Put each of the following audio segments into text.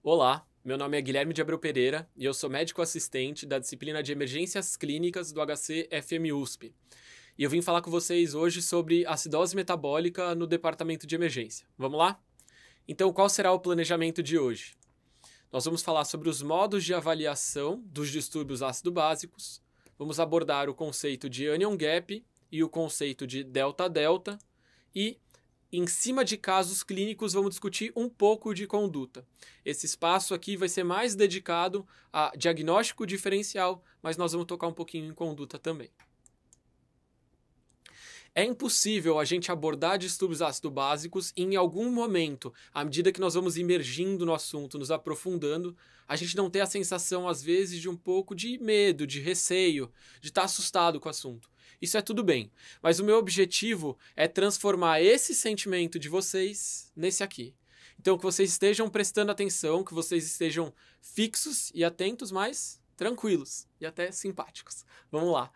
Olá, meu nome é Guilherme de Abreu Pereira e eu sou médico assistente da disciplina de Emergências Clínicas do HC-FM USP. E eu vim falar com vocês hoje sobre acidose metabólica no departamento de emergência. Vamos lá? Então, qual será o planejamento de hoje? Nós vamos falar sobre os modos de avaliação dos distúrbios ácido-básicos, vamos abordar o conceito de anion gap e o conceito de delta-delta e em cima de casos clínicos, vamos discutir um pouco de conduta. Esse espaço aqui vai ser mais dedicado a diagnóstico diferencial, mas nós vamos tocar um pouquinho em conduta também. É impossível a gente abordar distúrbios ácido-básicos e em algum momento, à medida que nós vamos imergindo no assunto, nos aprofundando, a gente não ter a sensação, às vezes, de um pouco de medo, de receio, de estar assustado com o assunto. Isso é tudo bem, mas o meu objetivo é transformar esse sentimento de vocês nesse aqui. Então, que vocês estejam prestando atenção, que vocês estejam fixos e atentos, mas tranquilos e até simpáticos. Vamos lá.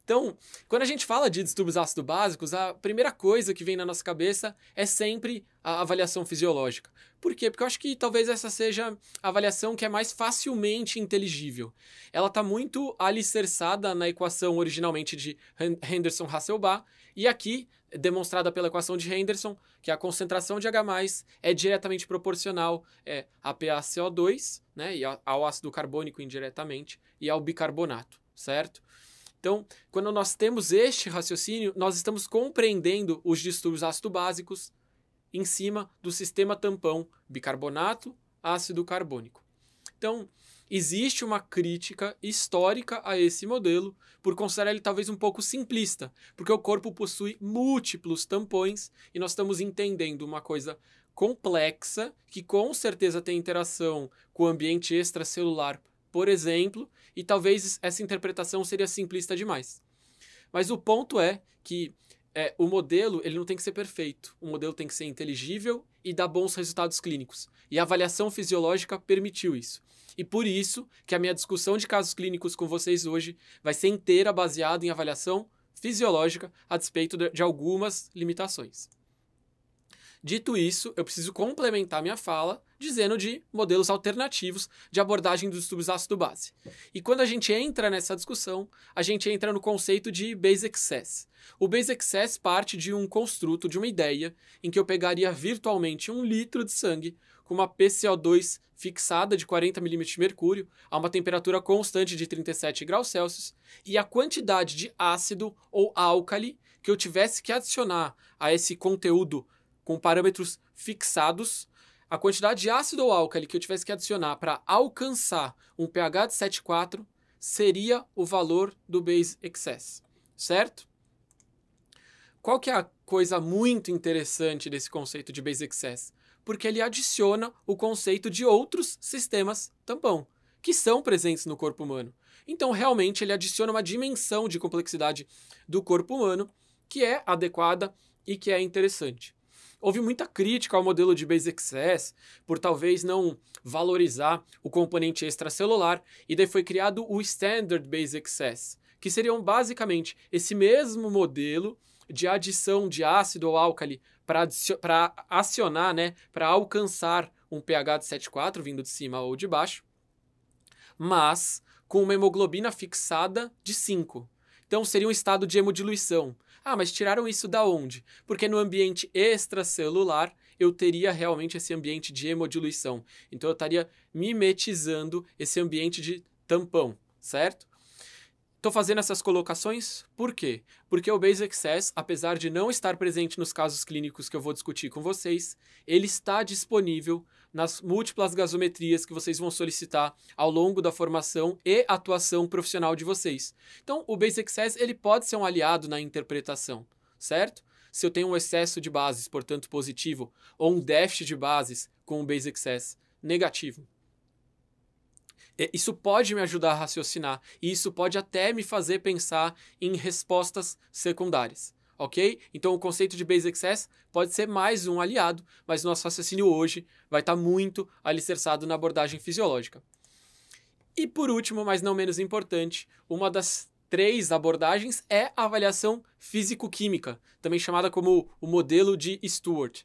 Então, quando a gente fala de distúrbios ácido-básicos, a primeira coisa que vem na nossa cabeça é sempre a avaliação fisiológica. Por quê? Porque eu acho que talvez essa seja a avaliação que é mais facilmente inteligível. Ela está muito alicerçada na equação originalmente de Henderson-Hasselbalch, e aqui demonstrada pela equação de Henderson, que a concentração de H+, é diretamente proporcional a PaCO2, né, e ao ácido carbônico indiretamente, e ao bicarbonato, certo? Então, quando nós temos este raciocínio, nós estamos compreendendo os distúrbios ácido-básicos em cima do sistema tampão bicarbonato, ácido carbônico. Então, existe uma crítica histórica a esse modelo por considerar ele talvez um pouco simplista, porque o corpo possui múltiplos tampões e nós estamos entendendo uma coisa complexa que com certeza tem interação com o ambiente extracelular, por exemplo, e talvez essa interpretação seria simplista demais. Mas o ponto é que o modelo ele não tem que ser perfeito. O modelo tem que ser inteligível e dar bons resultados clínicos. E a avaliação fisiológica permitiu isso. E por isso que a minha discussão de casos clínicos com vocês hoje vai ser inteira baseada em avaliação fisiológica a despeito de algumas limitações. Dito isso, eu preciso complementar minha fala dizendo de modelos alternativos de abordagem dos distúrbios ácido-base. E quando a gente entra nessa discussão, a gente entra no conceito de base excess. O base excess parte de um construto, de uma ideia, em que eu pegaria virtualmente 1 litro de sangue com uma PCO2 fixada de 40 milímetros de mercúrio a uma temperatura constante de 37 graus Celsius e a quantidade de ácido ou álcali que eu tivesse que adicionar a esse conteúdo com parâmetros fixados, a quantidade de ácido ou álcali que eu tivesse que adicionar para alcançar um pH de 7,4 seria o valor do base excess, certo? Qual que é a coisa muito interessante desse conceito de base excess? Porque ele adiciona o conceito de outros sistemas tampão, que são presentes no corpo humano. Então, realmente, ele adiciona uma dimensão de complexidade do corpo humano que é adequada e que é interessante. Houve muita crítica ao modelo de base excess por talvez não valorizar o componente extracelular e daí foi criado o Standard Base Excess, que seriam basicamente esse mesmo modelo de adição de ácido ou álcali para acionar, né, para alcançar um pH de 7,4 vindo de cima ou de baixo, mas com uma hemoglobina fixada de 5. Então seria um estado de hemodiluição. Ah, mas tiraram isso da onde? Porque no ambiente extracelular eu teria realmente esse ambiente de hemodiluição. Então eu estaria mimetizando esse ambiente de tampão, certo? Estou fazendo essas colocações por quê? Porque o base excess, apesar de não estar presente nos casos clínicos que eu vou discutir com vocês, ele está disponível nas múltiplas gasometrias que vocês vão solicitar ao longo da formação e atuação profissional de vocês. Então, o base excess ele pode ser um aliado na interpretação, certo? Se eu tenho um excesso de bases, portanto positivo, ou um déficit de bases com o base excess negativo, isso pode me ajudar a raciocinar e isso pode até me fazer pensar em respostas secundárias, ok? Então o conceito de base excess pode ser mais um aliado, mas nosso raciocínio hoje vai estar muito alicerçado na abordagem fisiológica. E por último, mas não menos importante, uma das 3 abordagens é a avaliação físico-química, também chamada como o modelo de Stewart.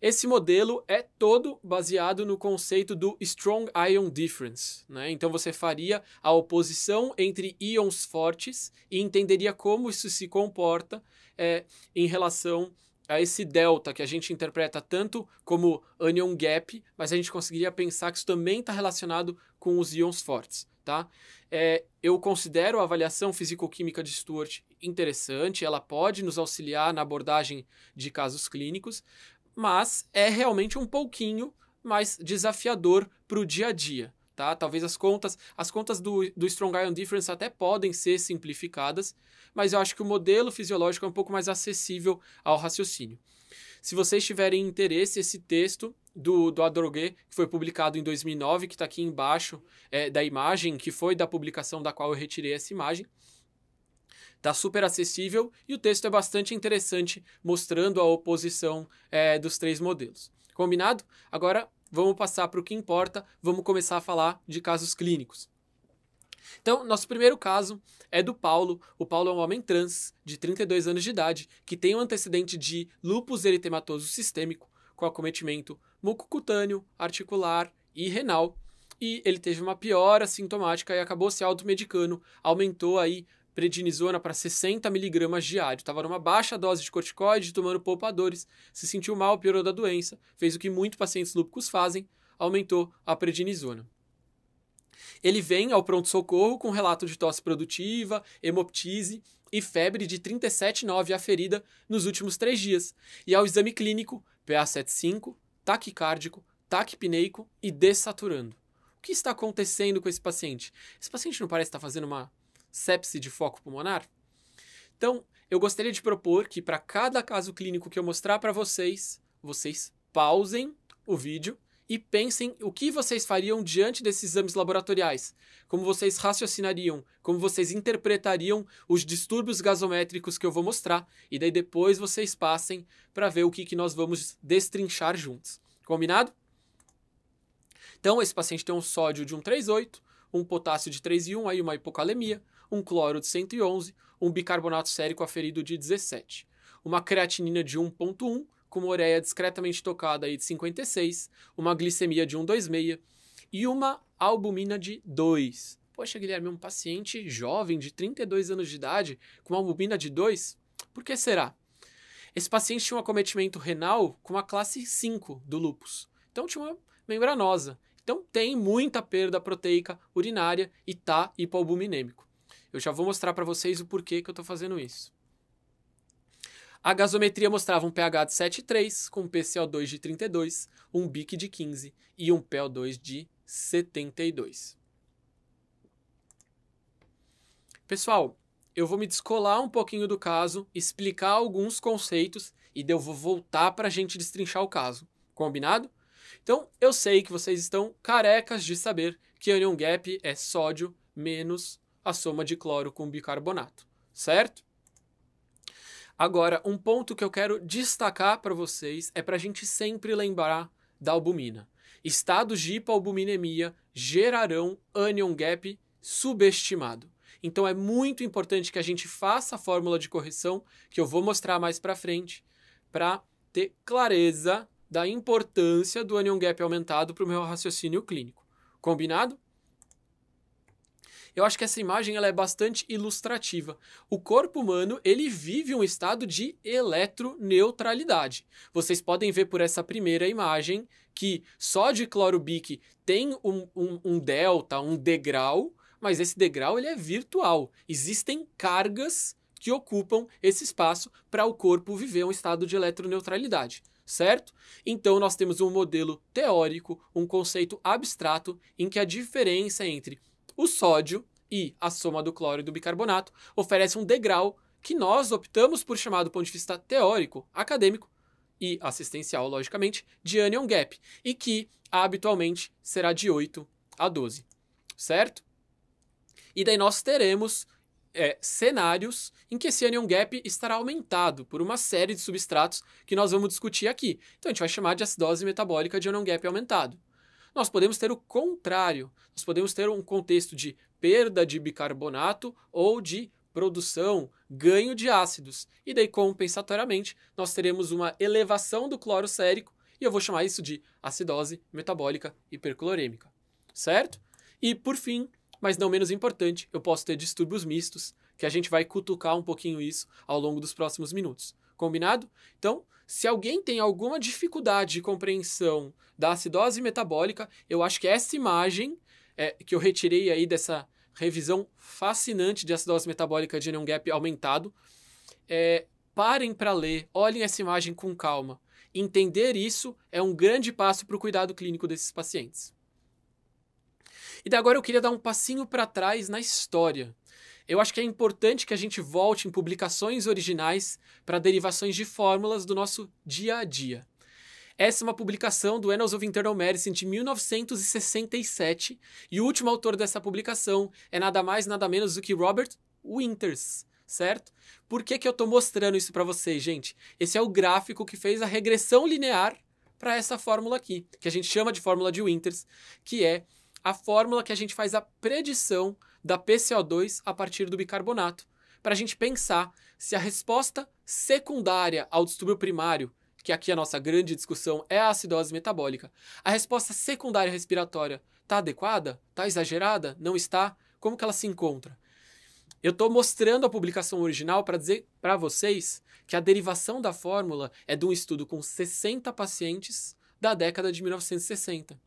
Esse modelo é todo baseado no conceito do Strong Ion Difference, né? Então você faria a oposição entre íons fortes e entenderia como isso se comporta em relação a esse delta que a gente interpreta tanto como anion gap, mas a gente conseguiria pensar que isso também está relacionado com os íons fortes, tá? Eu considero a avaliação fisicoquímica de Stewart interessante, ela pode nos auxiliar na abordagem de casos clínicos, mas é realmente um pouquinho mais desafiador para o dia a dia, tá? Talvez as contas do Strong Ion Difference até podem ser simplificadas, mas eu acho que o modelo fisiológico é um pouco mais acessível ao raciocínio. Se vocês tiverem interesse, esse texto do Adrogué, que foi publicado em 2009, que está aqui embaixo da imagem, que foi da publicação da qual eu retirei essa imagem, está super acessível e o texto é bastante interessante, mostrando a oposição dos três modelos. Combinado? Agora vamos passar para o que importa, vamos começar a falar de casos clínicos. Então, nosso primeiro caso é do Paulo. O Paulo é um homem trans, de 32 anos de idade, que tem um antecedente de lúpus eritematoso sistêmico, com acometimento mucocutâneo, articular e renal. E ele teve uma piora sintomática e acabou se automedicando, aumentou aí prednisona para 60 mg diário. Estava numa baixa dose de corticoide, tomando poupadores, se sentiu mal, piorou da doença, fez o que muitos pacientes lúpicos fazem, aumentou a prednisona. Ele vem ao pronto-socorro com relato de tosse produtiva, hemoptise e febre de 37,9 aferida nos últimos 3 dias. E ao exame clínico, PA75, taquicárdico, taquipneico e dessaturando. O que está acontecendo com esse paciente? Esse paciente não parece estar fazendo uma sepse de foco pulmonar? Então, eu gostaria de propor que para cada caso clínico que eu mostrar para vocês, vocês pausem o vídeo e pensem o que vocês fariam diante desses exames laboratoriais, como vocês raciocinariam, como vocês interpretariam os distúrbios gasométricos que eu vou mostrar, e daí depois vocês passem para ver o que nós vamos destrinchar juntos. Combinado? Então, esse paciente tem um sódio de 138, um potássio de 3,1, aí uma hipocalemia, um cloro de 111, um bicarbonato sérico aferido de 17, uma creatinina de 1,1, com uma ureia discretamente tocada aí de 56, uma glicemia de 1,26 e uma albumina de 2. Poxa, Guilherme, um paciente jovem de 32 anos de idade com uma albumina de 2? Por que será? Esse paciente tinha um acometimento renal com a classe 5 do lúpus. Então tinha uma membranosa. Então tem muita perda proteica urinária e está hipoalbuminêmico. Eu já vou mostrar para vocês o porquê que eu estou fazendo isso. A gasometria mostrava um pH de 7,3, com um PCO2 de 32, um BIC de 15 e um PO2 de 72. Pessoal, eu vou me descolar um pouquinho do caso, explicar alguns conceitos e eu vou voltar para a gente destrinchar o caso. Combinado? Então, eu sei que vocês estão carecas de saber que anion gap é sódio menos a soma de cloro com bicarbonato, certo? Agora, um ponto que eu quero destacar para vocês é para a gente sempre lembrar da albumina. Estados de hipoalbuminemia gerarão anion gap subestimado. Então é muito importante que a gente faça a fórmula de correção, que eu vou mostrar mais para frente, para ter clareza da importância do anion gap aumentado para o meu raciocínio clínico. Combinado? Eu acho que essa imagem ela é bastante ilustrativa. O corpo humano ele vive um estado de eletroneutralidade. Vocês podem ver por essa primeira imagem que sódio e cloro bic tem um delta, um degrau, mas esse degrau ele é virtual. Existem cargas que ocupam esse espaço para o corpo viver um estado de eletroneutralidade. Certo? Então nós temos um modelo teórico, um conceito abstrato em que a diferença entre o sódio e a soma do cloro e do bicarbonato oferece um degrau que nós optamos por chamar do ponto de vista teórico, acadêmico e assistencial, logicamente, de anion gap, e que habitualmente será de 8 a 12, certo? E daí nós teremos cenários em que esse anion gap estará aumentado por uma série de substratos que nós vamos discutir aqui. Então a gente vai chamar de acidose metabólica de anion gap aumentado. Nós podemos ter o contrário, nós podemos ter um contexto de perda de bicarbonato ou de produção, ganho de ácidos. E daí, compensatoriamente, nós teremos uma elevação do cloro sérico e eu vou chamar isso de acidose metabólica hiperclorêmica, certo? E por fim, mas não menos importante, eu posso ter distúrbios mistos, que a gente vai cutucar um pouquinho isso ao longo dos próximos minutos. Combinado? Então, se alguém tem alguma dificuldade de compreensão da acidose metabólica, eu acho que essa imagem que eu retirei aí dessa revisão fascinante de acidose metabólica de anion gap aumentado, parem para ler, olhem essa imagem com calma. Entender isso é um grande passo para o cuidado clínico desses pacientes. E daí agora eu queria dar um passinho para trás na história. Eu acho que é importante que a gente volte em publicações originais para derivações de fórmulas do nosso dia a dia. Essa é uma publicação do Annals of Internal Medicine de 1967 e o último autor dessa publicação é nada mais, nada menos do que Robert Winters, certo? Por que eu estou mostrando isso para vocês, gente? Esse é o gráfico que fez a regressão linear para essa fórmula aqui, que a gente chama de fórmula de Winters, que é a fórmula que a gente faz a predição da PCO2 a partir do bicarbonato, para a gente pensar se a resposta secundária ao distúrbio primário, que aqui a nossa grande discussão é a acidose metabólica, a resposta secundária respiratória está adequada? Está exagerada? Não está? Como que ela se encontra? Eu estou mostrando a publicação original para dizer para vocês que a derivação da fórmula é de um estudo com 60 pacientes da década de 1960.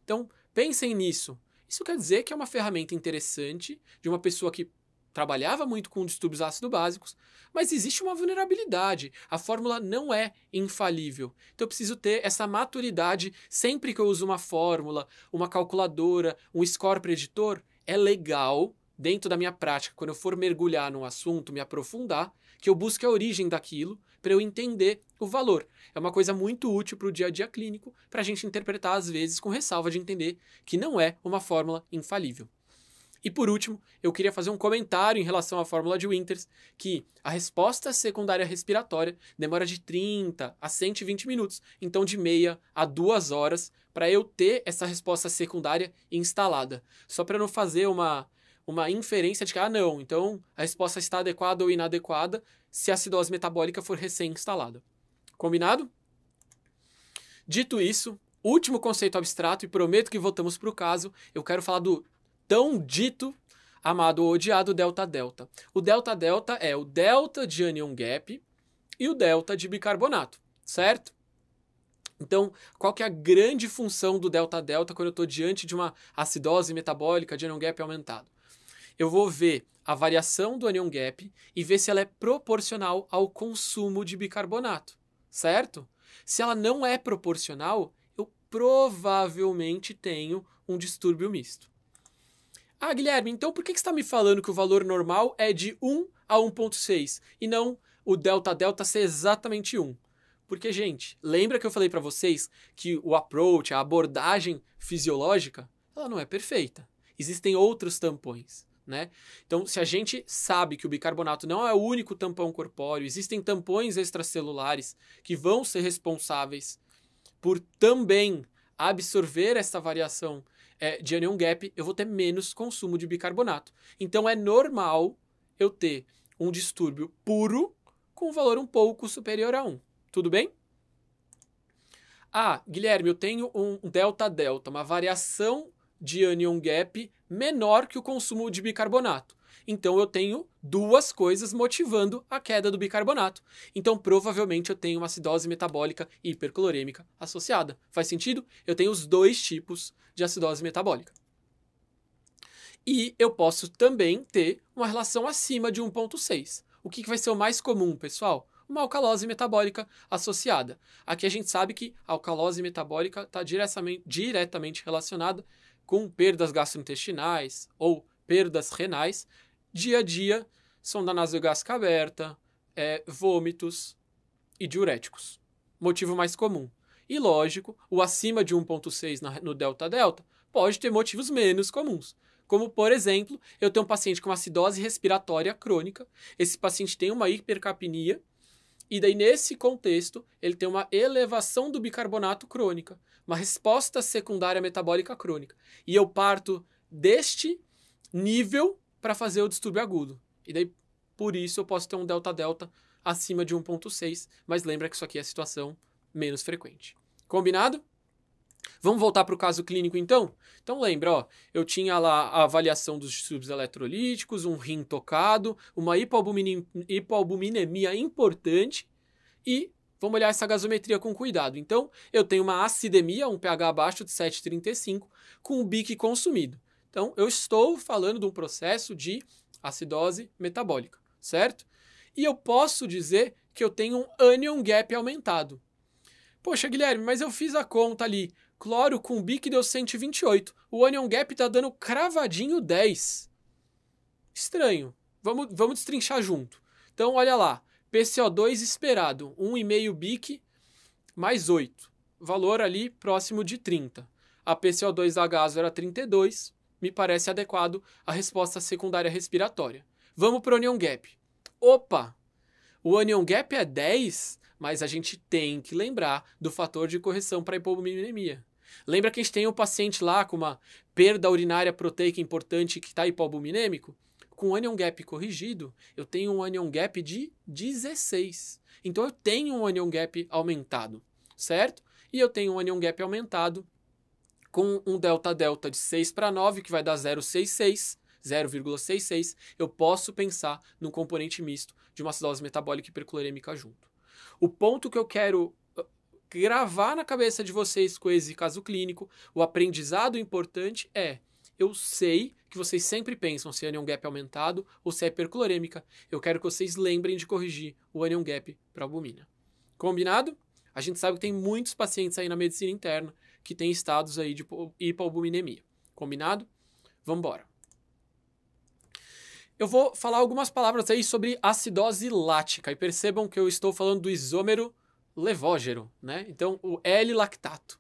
Então, pensem nisso. Isso quer dizer que é uma ferramenta interessante de uma pessoa que trabalhava muito com distúrbios ácido-básicos, mas existe uma vulnerabilidade. A fórmula não é infalível. Então eu preciso ter essa maturidade sempre que eu uso uma fórmula, uma calculadora, um score preditor. É legal, dentro da minha prática, quando eu for mergulhar num assunto, me aprofundar, que eu busque a origem daquilo para eu entender o valor. É uma coisa muito útil para o dia a dia clínico, para a gente interpretar às vezes com ressalva de entender que não é uma fórmula infalível. E por último, eu queria fazer um comentário em relação à fórmula de Winters, que a resposta secundária respiratória demora de 30 a 120 minutos, então de meia a 2 horas, para eu ter essa resposta secundária instalada. Só para não fazer uma inferência de que, não, então a resposta está adequada ou inadequada se a acidose metabólica for recém-instalada. Combinado? Dito isso, último conceito abstrato, e prometo que voltamos para o caso, eu quero falar do tão dito, amado ou odiado delta-delta. O delta-delta é o delta de anion gap e o delta de bicarbonato, certo? Então, qual que é a grande função do delta-delta quando eu estou diante de uma acidose metabólica de anion gap aumentado? Eu vou ver a variação do anion gap e ver se ela é proporcional ao consumo de bicarbonato, certo? Se ela não é proporcional, eu provavelmente tenho um distúrbio misto. Ah, Guilherme, então por que você está me falando que o valor normal é de 1 a 1,6 e não o delta-delta ser exatamente 1? Porque, gente, lembra que eu falei para vocês que o approach, a abordagem fisiológica, ela não é perfeita. Existem outros tampões, né? Então, se a gente sabe que o bicarbonato não é o único tampão corpóreo, existem tampões extracelulares que vão ser responsáveis por também absorver essa variação de anion gap, eu vou ter menos consumo de bicarbonato. Então é normal eu ter um distúrbio puro com um valor um pouco superior a 1. Tudo bem? Ah, Guilherme, eu tenho um delta-delta, uma variação de anion gap menor que o consumo de bicarbonato. Então eu tenho duas coisas motivando a queda do bicarbonato. Então provavelmente eu tenho uma acidose metabólica hiperclorêmica associada. Faz sentido? Eu tenho os dois tipos de acidose metabólica. E eu posso também ter uma relação acima de 1,6. O que vai ser o mais comum, pessoal? Uma alcalose metabólica associada. Aqui a gente sabe que a alcalose metabólica está diretamente relacionada com perdas gastrointestinais ou perdas renais. Dia a dia, sonda nasogástrica aberta, vômitos e diuréticos. Motivo mais comum. E lógico, o acima de 1,6 no delta-delta pode ter motivos menos comuns. Como, por exemplo, eu tenho um paciente com acidose respiratória crônica, esse paciente tem uma hipercapnia, e daí nesse contexto ele tem uma elevação do bicarbonato crônica, uma resposta secundária metabólica crônica. E eu parto deste nível para fazer o distúrbio agudo. E daí, por isso, eu posso ter um delta-delta acima de 1,6, mas lembra que isso aqui é a situação menos frequente. Combinado? Vamos voltar para o caso clínico, então? Então lembra, ó, eu tinha lá a avaliação dos distúrbios eletrolíticos, um rim tocado, uma hipoalbuminemia importante e vamos olhar essa gasometria com cuidado. Então, eu tenho uma acidemia, um pH abaixo de 7,35, com o BIC consumido. Então, eu estou falando de um processo de acidose metabólica, certo? E eu posso dizer que eu tenho um anion gap aumentado. Poxa, Guilherme, mas eu fiz a conta ali. Cloro com BIC deu 128. O anion gap está dando cravadinho 10. Estranho. Vamos destrinchar junto. Então, olha lá. PCO2 esperado, 1,5 BIC mais 8. Valor ali próximo de 30. A PCO2 da gaso era 32. Me parece adequado a resposta secundária respiratória. Vamos para o anion gap. Opa! O anion gap é 10, mas a gente tem que lembrar do fator de correção para hipoalbuminemia. Lembra que a gente tem um paciente lá com uma perda urinária proteica importante que está hipoalbuminêmico? Com o anion gap corrigido, eu tenho um anion gap de 16. Então eu tenho um anion gap aumentado, certo? E eu tenho um anion gap aumentado com um delta-delta de 6 para 9, que vai dar 0,66. Eu posso pensar num componente misto de uma acidose metabólica hiperclorêmica junto. O ponto que eu quero gravar na cabeça de vocês com esse caso clínico, o aprendizado importante é: eu sei que vocês sempre pensam se é anion gap aumentado ou se é hiperclorêmica. Eu quero que vocês lembrem de corrigir o anion gap para albumina. Combinado? A gente sabe que tem muitos pacientes aí na medicina interna que têm estados aí de hipoalbuminemia. Combinado? Vamos embora. Eu vou falar algumas palavras aí sobre acidose lática e percebam que eu estou falando do isômero levógero, né? Então, o L-lactato.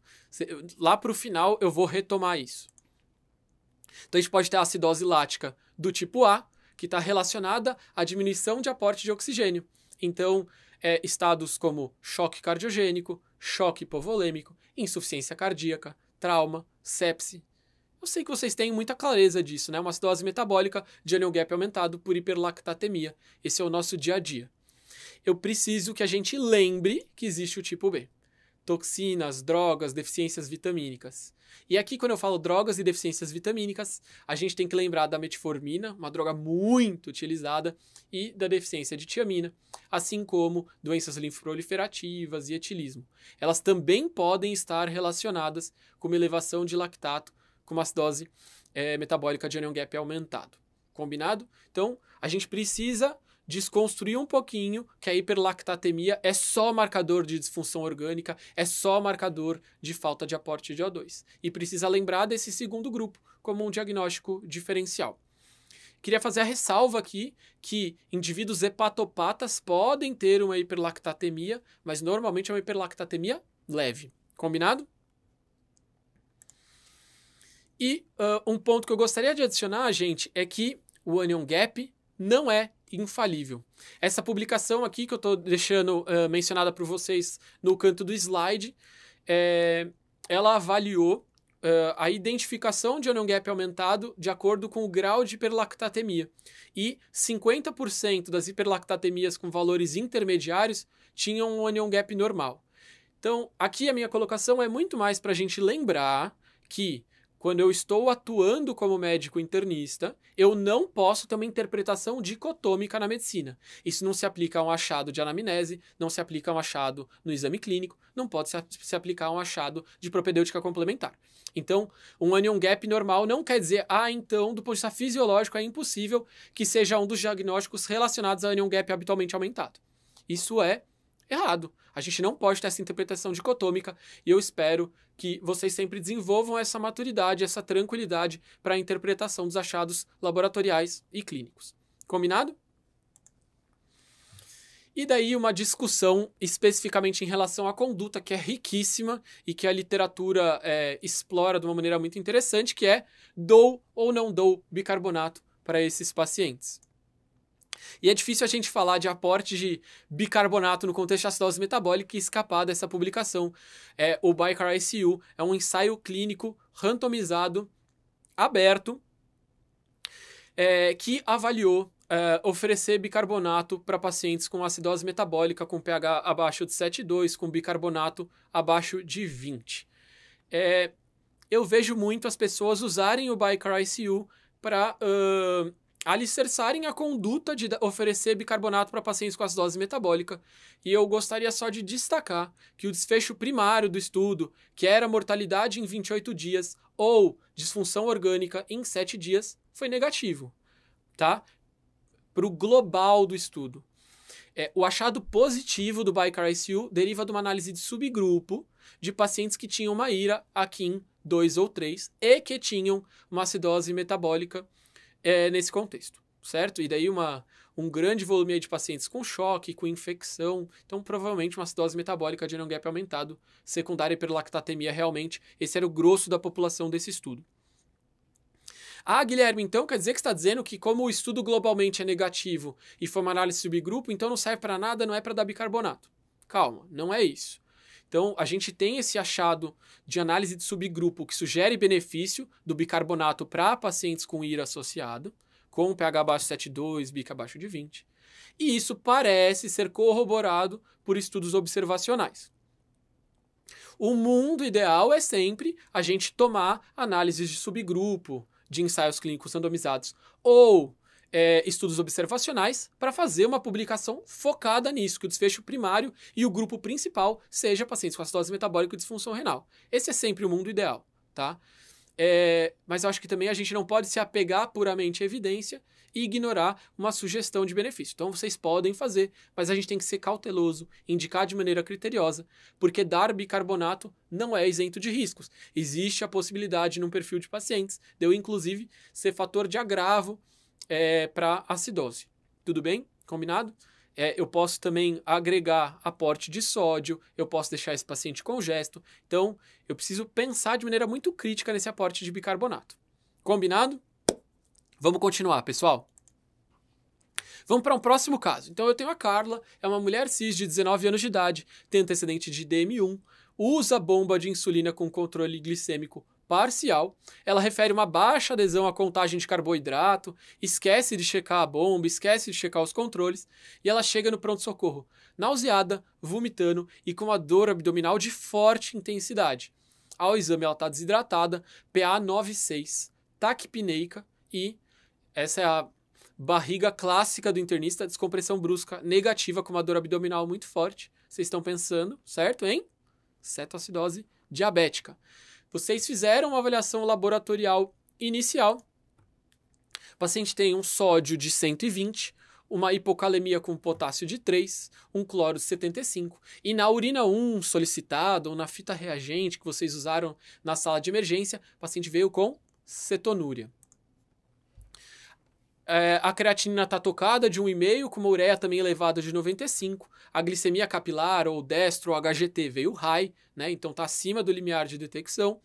Lá para o final eu vou retomar isso. Então, a gente pode ter a acidose lática do tipo A, que está relacionada à diminuição de aporte de oxigênio. Então, estados como choque cardiogênico, choque hipovolêmico, insuficiência cardíaca, trauma, sepse. Eu sei que vocês têm muita clareza disso, né? Uma acidose metabólica de anion gap aumentado por hiperlactatemia. Esse é o nosso dia a dia. Eu preciso que a gente lembre que existe o tipo B. Toxinas, drogas, deficiências vitamínicas. E aqui, quando eu falo drogas e deficiências vitamínicas, a gente tem que lembrar da metformina, uma droga muito utilizada, e da deficiência de tiamina, assim como doenças linfoproliferativas e etilismo. Elas também podem estar relacionadas com uma elevação de lactato, com uma acidose metabólica de anion gap aumentado. Combinado? Então, a gente precisa desconstruir um pouquinho que a hiperlactatemia é só marcador de disfunção orgânica, é só marcador de falta de aporte de O2. E precisa lembrar desse segundo grupo como um diagnóstico diferencial. Queria fazer a ressalva aqui que indivíduos hepatopatas podem ter uma hiperlactatemia, mas normalmente é uma hiperlactatemia leve. Combinado? E um ponto que eu gostaria de adicionar, gente, é que o anion gap não é infalível. Essa publicação aqui que eu estou deixando mencionada para vocês no canto do slide, ela avaliou a identificação de anion gap aumentado de acordo com o grau de hiperlactatemia. E 50% das hiperlactatemias com valores intermediários tinham um anion gap normal. Então, aqui a minha colocação é muito mais para a gente lembrar que quando eu estou atuando como médico internista, eu não posso ter uma interpretação dicotômica na medicina. Isso não se aplica a um achado de anamnese, não se aplica a um achado no exame clínico, não pode se aplicar a um achado de propedêutica complementar. Então, um anion gap normal não quer dizer, então, do ponto de vista fisiológico, é impossível que seja um dos diagnósticos relacionados a anion gap habitualmente aumentado. Isso é errado. A gente não pode ter essa interpretação dicotômica e eu espero que vocês sempre desenvolvam essa maturidade, essa tranquilidade para a interpretação dos achados laboratoriais e clínicos. Combinado? E daí uma discussão especificamente em relação à conduta, que é riquíssima e que a literatura explora de uma maneira muito interessante, que é: dou ou não dou bicarbonato para esses pacientes? E é difícil a gente falar de aporte de bicarbonato no contexto de acidose metabólica e escapar dessa publicação. O BICAR-ICU é um ensaio clínico randomizado, aberto, que avaliou oferecer bicarbonato para pacientes com acidose metabólica com pH abaixo de 7,2, com bicarbonato abaixo de 20. Eu vejo muito as pessoas usarem o Bicar ICU para alicerçarem a conduta de oferecer bicarbonato para pacientes com acidose metabólica. E eu gostaria só de destacar que o desfecho primário do estudo, que era mortalidade em 28 dias ou disfunção orgânica em 7 dias, foi negativo, tá? Para o global do estudo. O achado positivo do Bicar ICU deriva de uma análise de subgrupo de pacientes que tinham uma IRA AKIN 2 ou 3 e que tinham uma acidose metabólica nesse contexto, certo? E daí um grande volume aí de pacientes com choque, com infecção, então provavelmente uma acidose metabólica de anion gap aumentado, secundária hiperlactatemia realmente, esse era o grosso da população desse estudo. Ah, Guilherme, então quer dizer que está dizendo que como o estudo globalmente é negativo e foi uma análise subgrupo, então não serve para nada, não é para dar bicarbonato. Calma, não é isso. Então, a gente tem esse achado de análise de subgrupo que sugere benefício do bicarbonato para pacientes com IRA associado, com pH abaixo de 7,2, BIC abaixo de 20. E isso parece ser corroborado por estudos observacionais. O mundo ideal é sempre a gente tomar análises de subgrupo, de ensaios clínicos randomizados, ou estudos observacionais para fazer uma publicação focada nisso, que o desfecho primário e o grupo principal seja pacientes com acidose metabólica e disfunção renal. Esse é sempre o mundo ideal, tá? Mas eu acho que também a gente não pode se apegar puramente à evidência e ignorar uma sugestão de benefício. Então vocês podem fazer, mas a gente tem que ser cauteloso, indicar de maneira criteriosa, porque dar bicarbonato não é isento de riscos. Existe a possibilidade num perfil de pacientes de eu, inclusive, ser fator de agravo para acidose. Tudo bem? Combinado? Eu posso também agregar aporte de sódio, eu posso deixar esse paciente congesto. Então, eu preciso pensar de maneira muito crítica nesse aporte de bicarbonato. Combinado? Vamos continuar, pessoal. Vamos para um próximo caso. Então, eu tenho a Carla, é uma mulher cis de 19 anos de idade, tem antecedente de DM1, usa bomba de insulina com controle glicêmico parcial, ela refere uma baixa adesão à contagem de carboidrato, esquece de checar a bomba, esquece de checar os controles, e ela chega no pronto-socorro nauseada, vomitando e com uma dor abdominal de forte intensidade. Ao exame ela está desidratada, PA 9,6, taquipneica e essa é a barriga clássica do internista, descompressão brusca negativa com uma dor abdominal muito forte. Vocês estão pensando, certo, hein? Cetoacidose diabética. Vocês fizeram uma avaliação laboratorial inicial. O paciente tem um sódio de 120, uma hipocalemia com potássio de 3, um cloro de 75. E na urina 1 solicitada ou na fita reagente que vocês usaram na sala de emergência, o paciente veio com cetonúria. A creatinina está tocada de 1,5, com uma ureia também elevada de 95. A glicemia capilar, ou destro, ou HGT, veio high, né? Então está acima do limiar de detecção.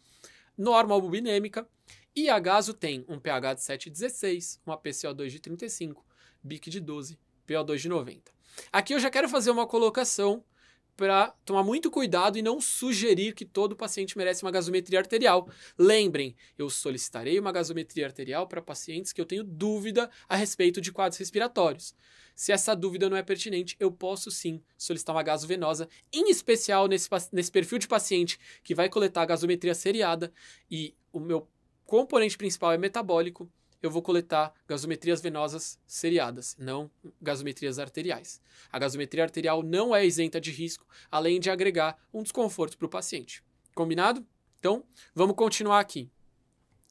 Norma albumínemica. E a gaso tem um pH de 7,16, uma PCO2 de 35, BIC de 12, PO2 de 90. Aqui eu já quero fazer uma colocação para tomar muito cuidado e não sugerir que todo paciente merece uma gasometria arterial. Lembrem, eu solicitarei uma gasometria arterial para pacientes que eu tenho dúvida a respeito de quadros respiratórios. Se essa dúvida não é pertinente, eu posso sim solicitar uma gasovenosa, em especial nesse perfil de paciente que vai coletar gasometria seriada e o meu componente principal é metabólico, eu vou coletar gasometrias venosas seriadas, não gasometrias arteriais. A gasometria arterial não é isenta de risco, além de agregar um desconforto para o paciente. Combinado? Então, vamos continuar aqui.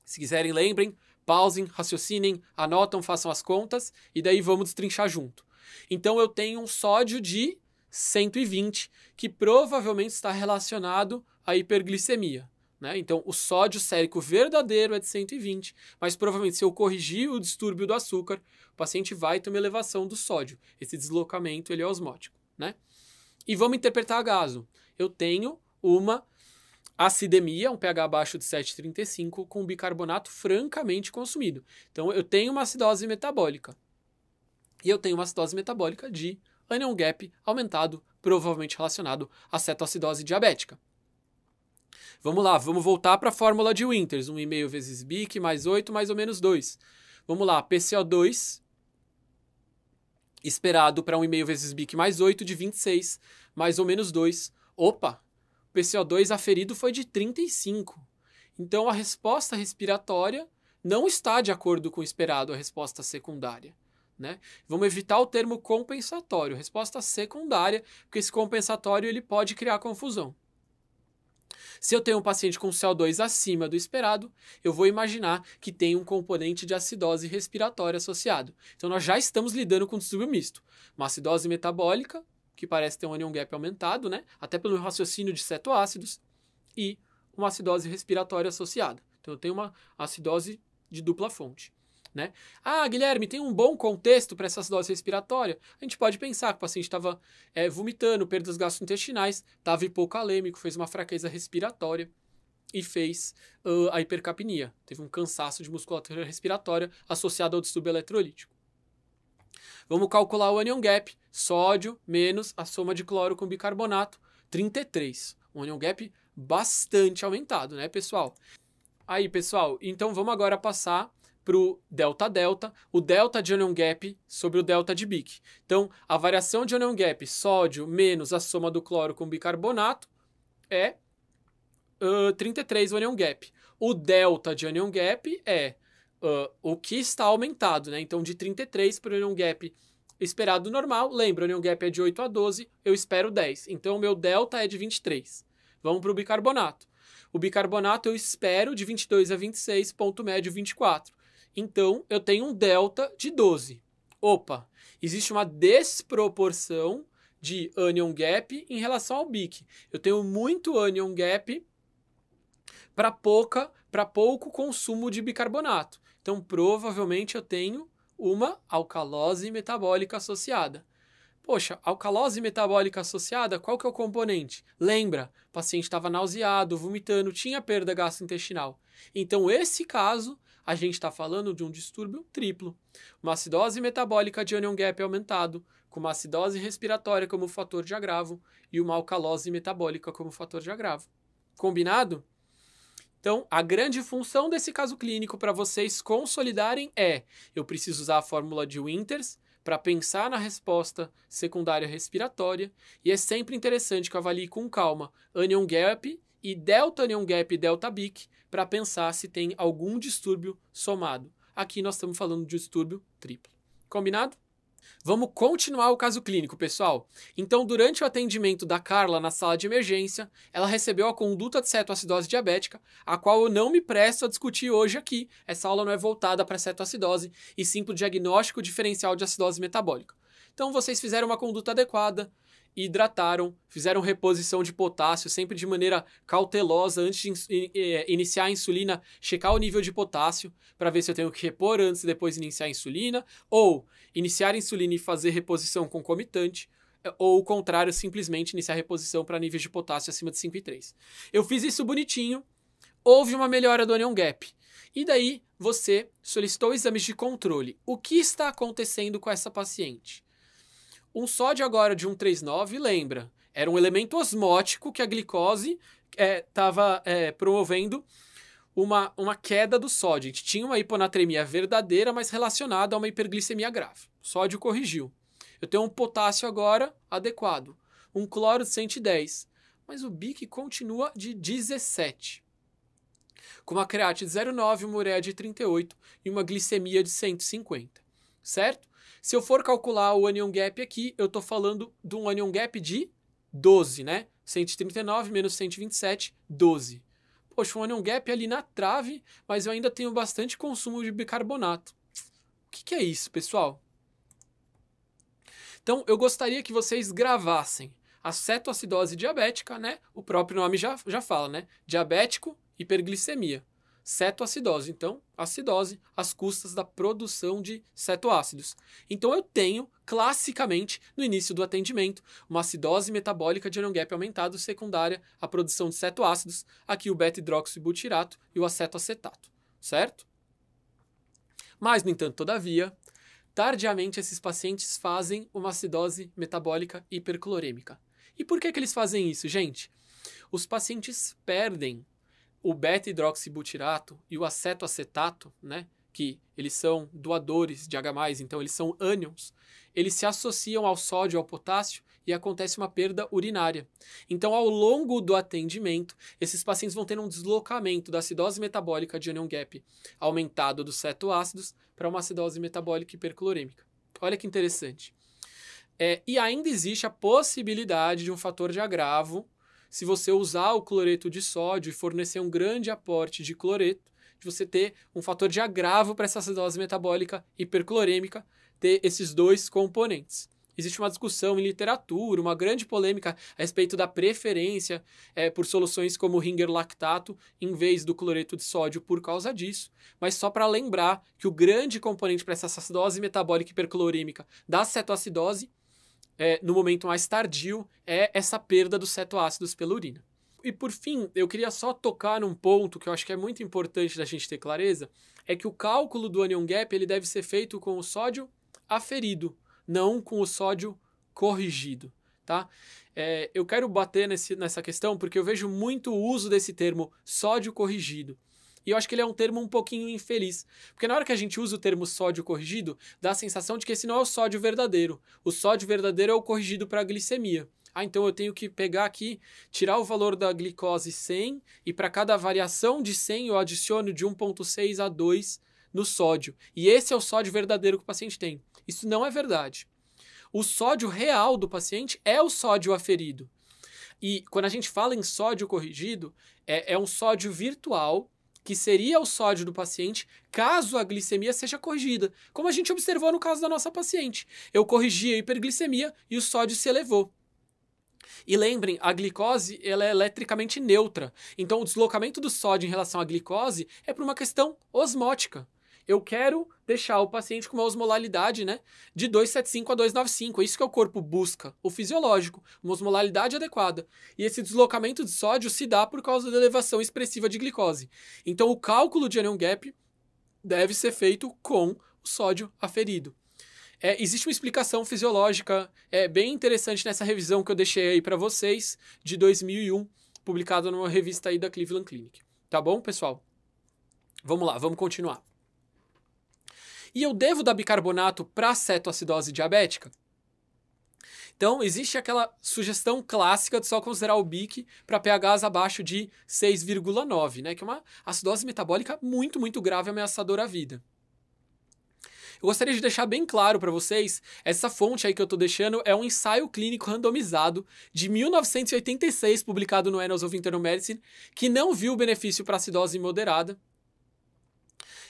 Se quiserem, lembrem, pausem, raciocinem, anotam, façam as contas e daí vamos destrinchar junto. Então, eu tenho um sódio de 120, que provavelmente está relacionado à hiperglicemia. Né? Então, o sódio sérico verdadeiro é de 120, mas provavelmente se eu corrigir o distúrbio do açúcar, o paciente vai ter uma elevação do sódio. Esse deslocamento ele é osmótico. Né? E vamos interpretar a gaso. Eu tenho uma acidemia, um pH abaixo de 7,35, com bicarbonato francamente consumido. Então, eu tenho uma acidose metabólica. E eu tenho uma acidose metabólica de anion gap aumentado, provavelmente relacionado à cetoacidose diabética. Vamos lá, vamos voltar para a fórmula de Winters. 1,5 vezes BIC mais 8 mais ou menos 2. Vamos lá, PCO2 esperado para 1,5 vezes BIC mais 8 de 26, mais ou menos 2. Opa, o PCO2 aferido foi de 35. Então, a resposta respiratória não está de acordo com o esperado, a resposta secundária. Né? Vamos evitar o termo compensatório, resposta secundária, porque esse compensatório ele pode criar confusão. Se eu tenho um paciente com CO2 acima do esperado, eu vou imaginar que tem um componente de acidose respiratória associado. Então, nós já estamos lidando com distúrbio misto. Uma acidose metabólica, que parece ter um anion gap aumentado, né? Até pelo raciocínio de cetoácidos, e uma acidose respiratória associada. Então, eu tenho uma acidose de dupla fonte. Né? Ah, Guilherme, tem um bom contexto para essa acidose respiratória? A gente pode pensar que o paciente estava vomitando, perdas gastrointestinais, estava hipocalêmico, fez uma fraqueza respiratória e fez a hipercapnia. Teve um cansaço de musculatura respiratória associado ao distúrbio eletrolítico. Vamos calcular o anion gap, sódio menos a soma de cloro com bicarbonato, 33. Um anion gap bastante aumentado, né, pessoal? Aí, pessoal, então vamos agora passar para o delta-delta, o delta de anion gap sobre o delta de BIC. Então, a variação de anion gap, sódio menos a soma do cloro com bicarbonato, é 33 o anion gap. O delta de anion gap é o que está aumentado, né? Então, de 33 para o anion gap esperado normal, lembra, o anion gap é de 8 a 12, eu espero 10. Então, o meu delta é de 23. Vamos para o bicarbonato. O bicarbonato eu espero de 22 a 26, ponto médio 24. Então, eu tenho um delta de 12. Opa, existe uma desproporção de anion gap em relação ao BIC. Eu tenho muito anion gap para pouco consumo de bicarbonato. Então, provavelmente eu tenho uma alcalose metabólica associada. Poxa, alcalose metabólica associada, qual que é o componente? Lembra, o paciente estava nauseado, vomitando, tinha perda gastrointestinal. Então, esse caso, a gente está falando de um distúrbio triplo. Uma acidose metabólica de anion gap aumentado, com uma acidose respiratória como fator de agravo e uma alcalose metabólica como fator de agravo. Combinado? Então, a grande função desse caso clínico para vocês consolidarem é: eu preciso usar a fórmula de Winters para pensar na resposta secundária respiratória, e é sempre interessante que eu avalie com calma anion gap e delta anion gap e delta BIC para pensar se tem algum distúrbio somado. Aqui nós estamos falando de distúrbio triplo. Combinado? Vamos continuar o caso clínico, pessoal. Então, durante o atendimento da Carla na sala de emergência, ela recebeu a conduta de cetoacidose diabética, a qual eu não me presto a discutir hoje aqui. Essa aula não é voltada para cetoacidose, e sim para o diagnóstico diferencial de acidose metabólica. Então, vocês fizeram uma conduta adequada, hidrataram, fizeram reposição de potássio, sempre de maneira cautelosa, antes de iniciar a insulina, checar o nível de potássio, para ver se eu tenho que repor antes e depois iniciar a insulina, ou iniciar a insulina e fazer reposição concomitante, ou o contrário, simplesmente iniciar a reposição para níveis de potássio acima de 5,3. Eu fiz isso bonitinho, houve uma melhora do anion gap. E daí você solicitou exames de controle. O que está acontecendo com essa paciente? Um sódio agora de 1,39, lembra, era um elemento osmótico que a glicose estava promovendo uma queda do sódio. A gente tinha uma hiponatremia verdadeira, mas relacionada a uma hiperglicemia grave. O sódio corrigiu. Eu tenho um potássio agora adequado, um cloro de 110, mas o BIC continua de 17. Com uma creatina de 0,9, uma ureia de 38 e uma glicemia de 150, certo? Se eu for calcular o anion gap aqui, eu estou falando de um anion gap de 12, né? 139 menos 127, 12. Poxa, um anion gap ali na trave, mas eu ainda tenho bastante consumo de bicarbonato. O que é isso, pessoal? Então, eu gostaria que vocês gravassem a cetoacidose diabética, né? O próprio nome já fala, né? Diabético, hiperglicemia. Cetoacidose, então, acidose às custas da produção de cetoácidos. Então eu tenho, classicamente, no início do atendimento, uma acidose metabólica de anion gap aumentado secundária à produção de cetoácidos, aqui o beta-hidroxibutirato e o acetoacetato, certo? Mas, no entanto, todavia, tardiamente esses pacientes fazem uma acidose metabólica hiperclorêmica. E por que eles fazem isso, gente? Os pacientes perdem o beta-hidroxibutirato e o acetoacetato, né, que eles são doadores de H+, então eles são ânions, eles se associam ao sódio e ao potássio e acontece uma perda urinária. Então, ao longo do atendimento, esses pacientes vão ter um deslocamento da acidose metabólica de anion gap aumentado dos cetoácidos para uma acidose metabólica hiperclorêmica. Olha que interessante. E ainda existe a possibilidade de um fator de agravo se você usar o cloreto de sódio e fornecer um grande aporte de cloreto, de você ter um fator de agravo para essa acidose metabólica hiperclorêmica, ter esses dois componentes. Existe uma discussão em literatura, uma grande polêmica a respeito da preferência por soluções como o Ringer lactato em vez do cloreto de sódio por causa disso. Mas só para lembrar que o grande componente para essa acidose metabólica hiperclorêmica da cetoacidose, no momento mais tardio, é essa perda dos cetoácidos pela urina. E por fim, eu queria só tocar num ponto que eu acho que é muito importante da gente ter clareza, é que o cálculo do anion gap ele deve ser feito com o sódio aferido, não com o sódio corrigido, tá? Eu quero bater nessa questão porque eu vejo muito o uso desse termo sódio corrigido. E eu acho que ele é um termo um pouquinho infeliz. Porque na hora que a gente usa o termo sódio corrigido, dá a sensação de que esse não é o sódio verdadeiro. O sódio verdadeiro é o corrigido para a glicemia. Então eu tenho que pegar aqui, tirar o valor da glicose 100 e para cada variação de 100 eu adiciono de 1,6 a 2 no sódio. E esse é o sódio verdadeiro que o paciente tem. Isso não é verdade. O sódio real do paciente é o sódio aferido. E quando a gente fala em sódio corrigido, é um sódio virtual que seria o sódio do paciente caso a glicemia seja corrigida, como a gente observou no caso da nossa paciente. Eu corrigi a hiperglicemia e o sódio se elevou. E lembrem, a glicose ela é eletricamente neutra, então o deslocamento do sódio em relação à glicose é por uma questão osmótica. Eu quero deixar o paciente com uma osmolalidade, de 275 a 295. É isso que o corpo busca, o fisiológico, uma osmolalidade adequada. E esse deslocamento de sódio se dá por causa da elevação expressiva de glicose. Então, o cálculo de anion gap deve ser feito com o sódio aferido. Existe uma explicação fisiológica bem interessante nessa revisão que eu deixei aí para vocês, de 2001, publicada numa revista aí da Cleveland Clinic. Tá bom, pessoal? Vamos lá, vamos continuar. E eu devo dar bicarbonato para cetoacidose diabética? Então, existe aquela sugestão clássica de só considerar o BIC para pHs abaixo de 6,9, que é uma acidose metabólica muito, muito grave e ameaçadora à vida. Eu gostaria de deixar bem claro para vocês, essa fonte aí que eu estou deixando é um ensaio clínico randomizado de 1986, publicado no Annals of Internal Medicine, que não viu benefício para acidose moderada,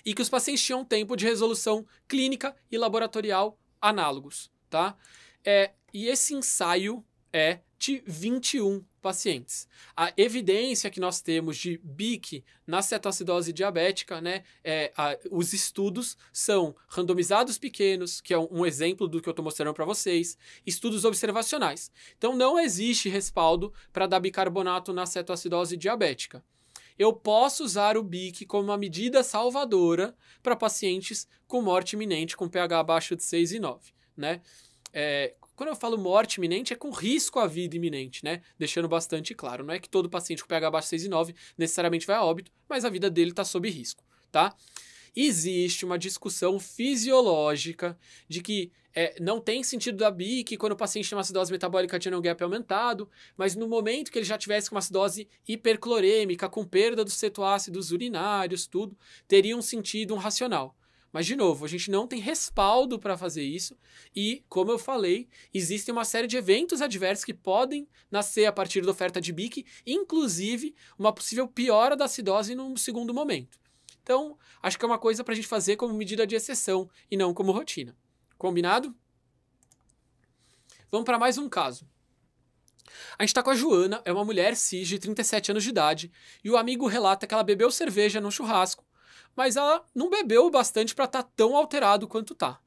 e que os pacientes tinham tempo de resolução clínica e laboratorial análogos, tá? E esse ensaio é de 21 pacientes. A evidência que nós temos de BIC na cetoacidose diabética, os estudos são randomizados pequenos, que é um exemplo do que eu estou mostrando para vocês, estudos observacionais. Então não existe respaldo para dar bicarbonato na cetoacidose diabética. Eu posso usar o BIC como uma medida salvadora para pacientes com morte iminente, com pH abaixo de 6,9, Quando eu falo morte iminente, é com risco à vida iminente, Deixando bastante claro. Não é que todo paciente com pH abaixo de 6,9 necessariamente vai a óbito, mas a vida dele está sob risco, tá? Existe uma discussão fisiológica de que não tem sentido da BIC quando o paciente tem uma acidose metabólica de anion gap aumentado, mas no momento que ele já tivesse com uma acidose hiperclorêmica, com perda dos cetoácidos urinários, tudo, teria um sentido, um racional. Mas, de novo, a gente não tem respaldo para fazer isso e, como eu falei, existem uma série de eventos adversos que podem nascer a partir da oferta de BIC, inclusive uma possível piora da acidose num segundo momento. Então, acho que é uma coisa para a gente fazer como medida de exceção e não como rotina. Combinado? Vamos para mais um caso. A gente está com a Joana, é uma mulher cis de 37 anos de idade, e o amigo relata que ela bebeu cerveja no churrasco, mas ela não bebeu bastante para estar tão alterado quanto tá.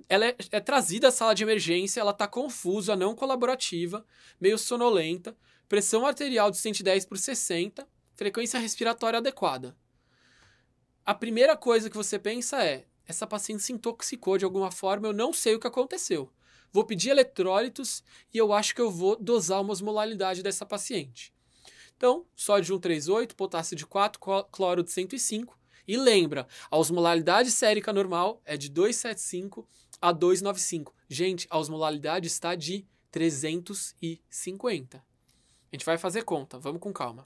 Ela é trazida à sala de emergência, ela está confusa, não colaborativa, meio sonolenta, pressão arterial de 110 por 60, frequência respiratória adequada. A primeira coisa que você pensa é, essa paciente se intoxicou de alguma forma, eu não sei o que aconteceu. Vou pedir eletrólitos e eu acho que eu vou dosar uma osmolalidade dessa paciente. Então, sódio de 138, potássio de 4, cloro de 105, E lembra, a osmolaridade sérica normal é de 275 a 295. Gente, a osmolaridade está de 350. A gente vai fazer conta, vamos com calma.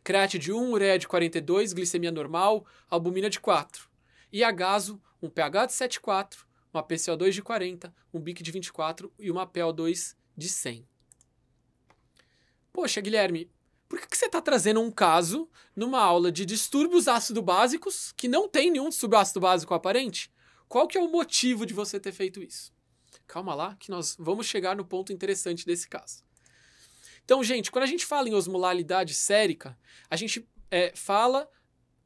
Create de 1, ureia de 42, glicemia normal, albumina de 4. E agaso, um pH de 7,4, uma PCO2 de 40, um BIC de 24 e uma PO2 de 100. Poxa, Guilherme, por que você está trazendo um caso numa aula de distúrbios ácido-básicos que não tem nenhum distúrbio ácido-básico aparente? Qual que é o motivo de você ter feito isso? Calma lá, que nós vamos chegar no ponto interessante desse caso. Então, gente, quando a gente fala em osmolaridade sérica, a gente fala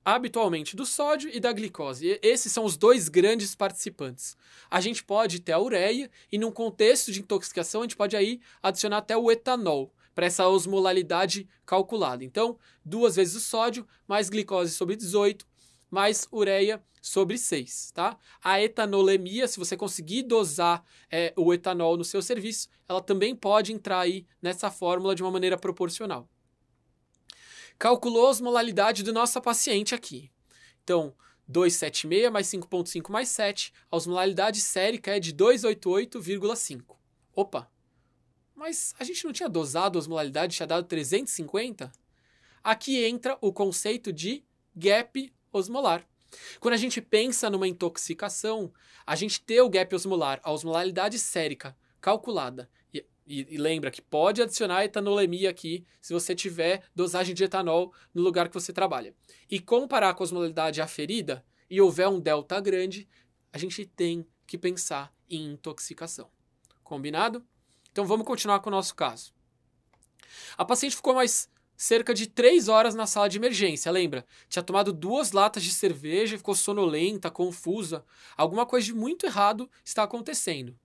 habitualmente do sódio e da glicose. E esses são os dois grandes participantes. A gente pode ter a ureia e, num contexto de intoxicação, a gente pode aí adicionar até o etanol para essa osmolaridade calculada. Então, 2 vezes o sódio, mais glicose sobre 18, mais ureia sobre 6, tá? A etanolemia, se você conseguir dosar o etanol no seu serviço, ela também pode entrar aí nessa fórmula de uma maneira proporcional. Calculou a osmolaridade do nosso paciente aqui. Então, 276 mais 5,5 mais 7, a osmolaridade sérica é de 288,5. Opa! Mas a gente não tinha dosado a osmolaridade, tinha dado 350? Aqui entra o conceito de gap osmolar. Quando a gente pensa numa intoxicação, a gente ter o gap osmolar, a osmolaridade sérica calculada, e lembra que pode adicionar etanolemia aqui se você tiver dosagem de etanol no lugar que você trabalha. E comparar com a osmolaridade aferida e houver um delta grande, a gente tem que pensar em intoxicação. Combinado? Então vamos continuar com o nosso caso. A paciente ficou mais cerca de 3 horas na sala de emergência, lembra? Tinha tomado 2 latas de cerveja, ficou sonolenta, confusa. Alguma coisa de muito errado está acontecendo.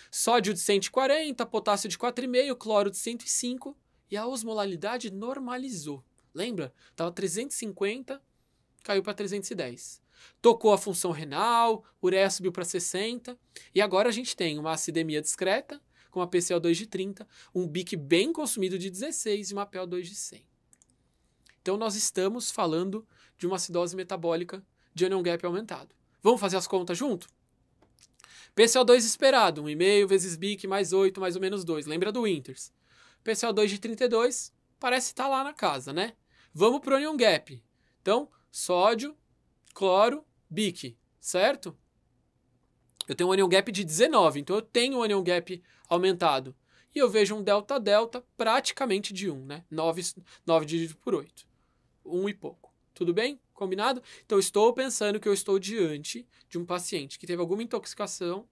Sódio de 140, potássio de 4,5, cloro de 105 e a osmolaridade normalizou. Lembra? Estava 350, caiu para 310. Tocou a função renal, ureia subiu para 60 e agora a gente tem uma acidemia discreta com uma PCO2 de 30, um BIC bem consumido de 16 e uma PO2 de 100. Então nós estamos falando de uma acidose metabólica de anion gap aumentado. Vamos fazer as contas junto? PCO2 esperado, 1,5 vezes BIC mais 8 mais ou menos 2. Lembra do Winters? PCO2 de 32 parece estar lá na casa, né? Vamos para o anion gap. Então, sódio, cloro, BIC, certo? Eu tenho um anion gap de 19, então eu tenho um anion gap aumentado. E eu vejo um delta-delta praticamente de 1, né? 9 dividido por 8. 1 e pouco. Tudo bem? Combinado? Então, estou pensando que eu estou diante de um paciente que teve alguma intoxicação,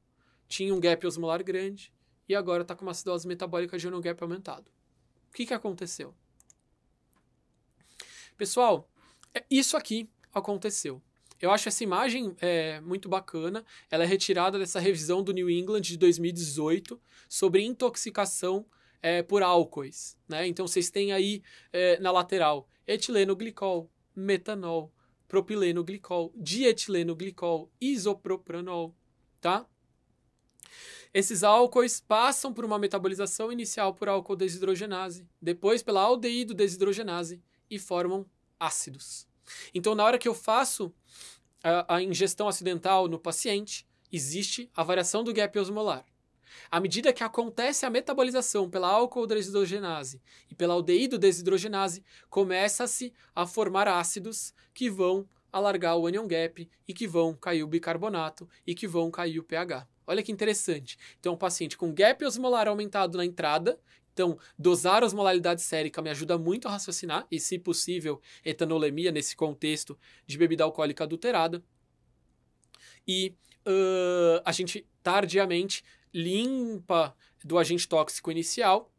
tinha um gap osmolar grande e agora está com uma acidose metabólica de anion gap aumentado. O que aconteceu? Pessoal, isso aqui aconteceu. Eu acho essa imagem muito bacana. Ela é retirada dessa revisão do New England de 2018 sobre intoxicação por álcoois, né? Então, vocês têm aí na lateral etilenoglicol, metanol, propilenoglicol, dietilenoglicol, isopropranol, tá? Esses álcoois passam por uma metabolização inicial por álcool desidrogenase, depois pela aldeído desidrogenase e formam ácidos. Então, na hora que eu faço a ingestão acidental no paciente, existe a variação do gap osmolar. À medida que acontece a metabolização pela álcool desidrogenase e pela aldeído desidrogenase, começa-se a formar ácidos que vão alargar o anion gap e que vão cair o bicarbonato e que vão cair o pH. Olha que interessante. Então, um paciente com gap osmolar aumentado na entrada, então, dosar a osmolaridade sérica me ajuda muito a raciocinar e, se possível, etanolemia nesse contexto de bebida alcoólica adulterada. E a gente, tardiamente, limpa do agente tóxico inicial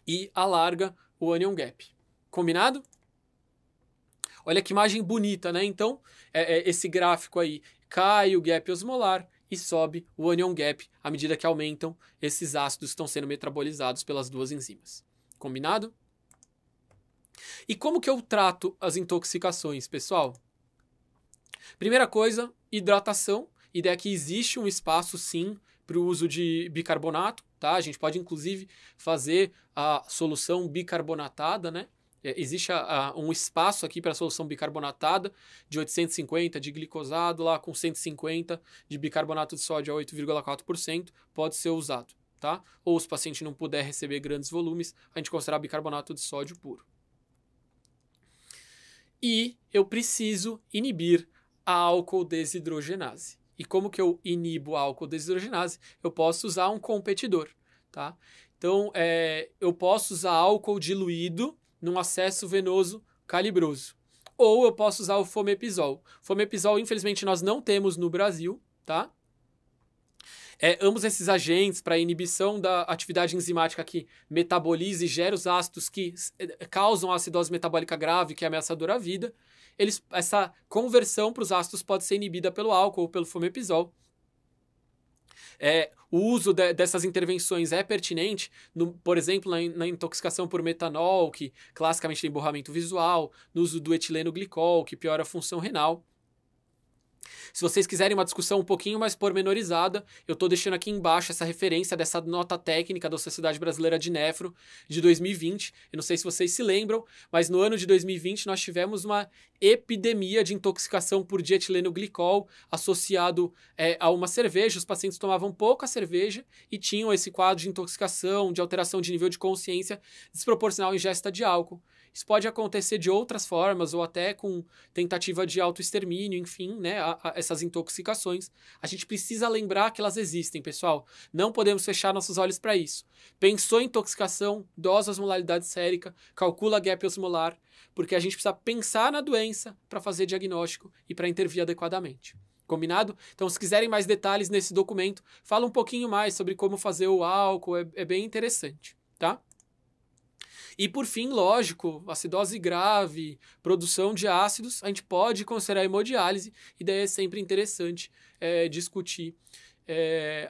e alarga o anion gap. Combinado? Olha que imagem bonita, né? Então, esse gráfico aí, cai o gap osmolar e sobe o anion gap à medida que aumentam esses ácidos que estão sendo metabolizados pelas duas enzimas. Combinado? E como que eu trato as intoxicações, pessoal? Primeira coisa, hidratação. Ideia que existe um espaço, sim, para o uso de bicarbonato, tá? A gente pode, inclusive, fazer a solução bicarbonatada, né? Existe um espaço aqui para a solução bicarbonatada de 850 de glicosado lá com 150 de bicarbonato de sódio a 8,4% pode ser usado, tá? Ou se o paciente não puder receber grandes volumes, a gente considera bicarbonato de sódio puro. E eu preciso inibir a álcool desidrogenase. E como que eu inibo a álcool desidrogenase? Eu posso usar um competidor, tá? Então, eu posso usar álcool diluído num acesso venoso calibroso. Ou eu posso usar o fomepizol. Fomepizol, infelizmente, nós não temos no Brasil, tá? Ambos esses agentes para inibição da atividade enzimática que metaboliza e gera os ácidos que causam acidose metabólica grave, que é ameaçadora à vida, essa conversão para os ácidos pode ser inibida pelo álcool ou pelo fomepizol. O uso dessas intervenções é pertinente, por exemplo, na intoxicação por metanol, que classicamente tem borramento visual, no uso do etileno glicol, que piora a função renal. Se vocês quiserem uma discussão um pouquinho mais pormenorizada, eu estou deixando aqui embaixo essa referência dessa nota técnica da Sociedade Brasileira de Nefro de 2020. Eu não sei se vocês se lembram, mas no ano de 2020 nós tivemos uma epidemia de intoxicação por dietileno glicol associado a uma cerveja. Os pacientes tomavam pouca cerveja e tinham esse quadro de intoxicação, de alteração de nível de consciência desproporcional à ingesta de álcool. Isso pode acontecer de outras formas, ou até com tentativa de autoextermínio, enfim, né, essas intoxicações. A gente precisa lembrar que elas existem, pessoal. Não podemos fechar nossos olhos para isso. Pensou em intoxicação, dose osmolaridade sérica, calcula gap osmolar, porque a gente precisa pensar na doença para fazer diagnóstico e para intervir adequadamente. Combinado? Então, se quiserem mais detalhes nesse documento, fala um pouquinho mais sobre como fazer o álcool, é bem interessante, tá? E por fim, lógico, acidose grave, produção de ácidos, a gente pode considerar hemodiálise, e daí é sempre interessante discutir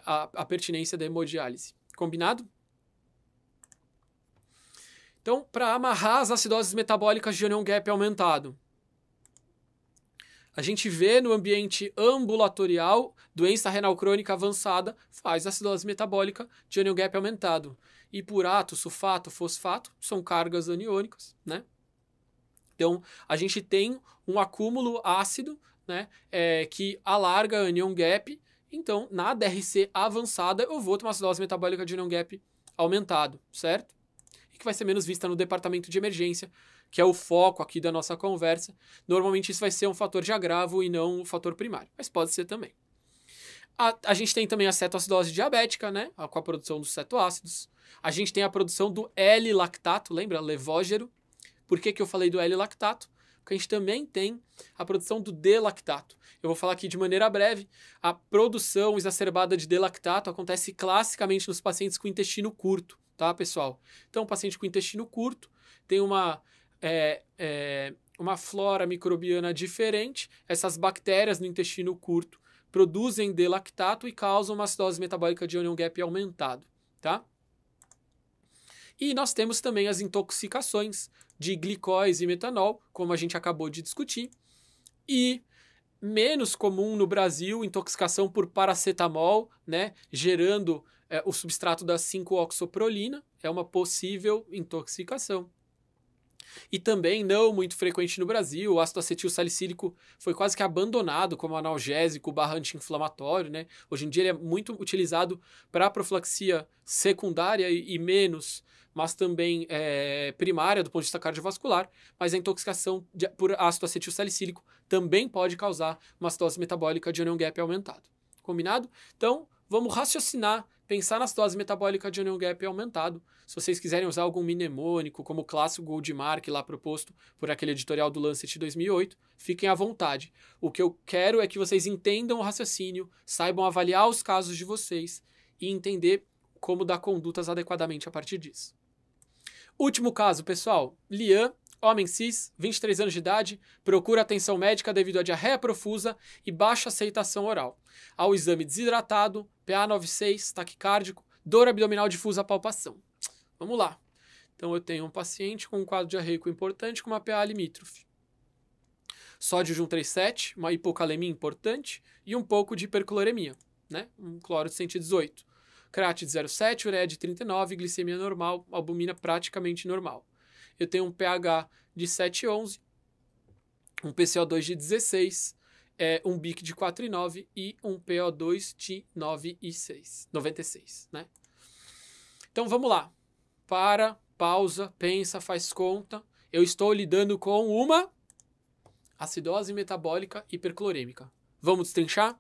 a pertinência da hemodiálise. Combinado? Então, para amarrar as acidoses metabólicas de anion gap aumentado, a gente vê no ambiente ambulatorial, doença renal crônica avançada, faz acidose metabólica de anion gap aumentado. Ipurato, sulfato, fosfato são cargas aniônicas, né? Então, a gente tem um acúmulo ácido, né, que alarga a anion gap. Então, na DRC avançada, eu vou ter uma acidose metabólica de anion gap aumentado, certo? E que vai ser menos vista no departamento de emergência, que é o foco aqui da nossa conversa. Normalmente isso vai ser um fator de agravo e não um fator primário, mas pode ser também. A gente tem também a cetoacidose diabética, né, com a produção dos cetoácidos. A gente tem a produção do L-lactato, lembra? Levógero. Por que eu falei do L-lactato? Porque a gente também tem a produção do D-lactato. Eu vou falar aqui de maneira breve. A produção exacerbada de D-lactato acontece classicamente nos pacientes com intestino curto, tá, pessoal? Então, o paciente com intestino curto tem uma flora microbiana diferente. Essas bactérias no intestino curto produzem D-lactato e causam uma acidose metabólica de anion gap aumentado, tá? E nós temos também as intoxicações de glicóis e metanol, como a gente acabou de discutir. E menos comum no Brasil, intoxicação por paracetamol, né, gerando o substrato da 5-oxoprolina, é uma possível intoxicação. E também, não muito frequente no Brasil, o ácido acetil salicílico foi quase que abandonado como analgésico / anti-inflamatório, né? Hoje em dia ele é muito utilizado para profilaxia secundária e menos, mas também primária do ponto de vista cardiovascular, mas a intoxicação por ácido acetil salicílico também pode causar uma acidose metabólica de anion gap aumentado. Combinado? Então, vamos raciocinar, pensar na acidose metabólica de anion gap aumentado. Se vocês quiserem usar algum mnemônico, como o clássico Goldmark lá proposto por aquele editorial do Lancet 2008, fiquem à vontade. O que eu quero é que vocês entendam o raciocínio, saibam avaliar os casos de vocês e entender como dar condutas adequadamente a partir disso. Último caso, pessoal. Lian, homem cis, 23 anos de idade, procura atenção médica devido a diarreia profusa e baixa aceitação oral. Ao exame desidratado, PA 96, taquicárdico, dor abdominal difusa à palpação. Vamos lá. Então, eu tenho um paciente com um quadro diarreico importante com uma PA limítrofe. Sódio de 137, uma hipocalemia importante e um pouco de hipercloremia, né? Um cloro de 118. Creatinina de 0,7, ureia de 39, glicemia normal, albumina praticamente normal. eu tenho um pH de 7,11, um PCO2 de 16, um BIC de 4,9 e um PO2 de 96, né? Então vamos lá. Para, pausa, pensa, faz conta. Eu estou lidando com uma acidose metabólica hiperclorêmica. Vamos destrinchar?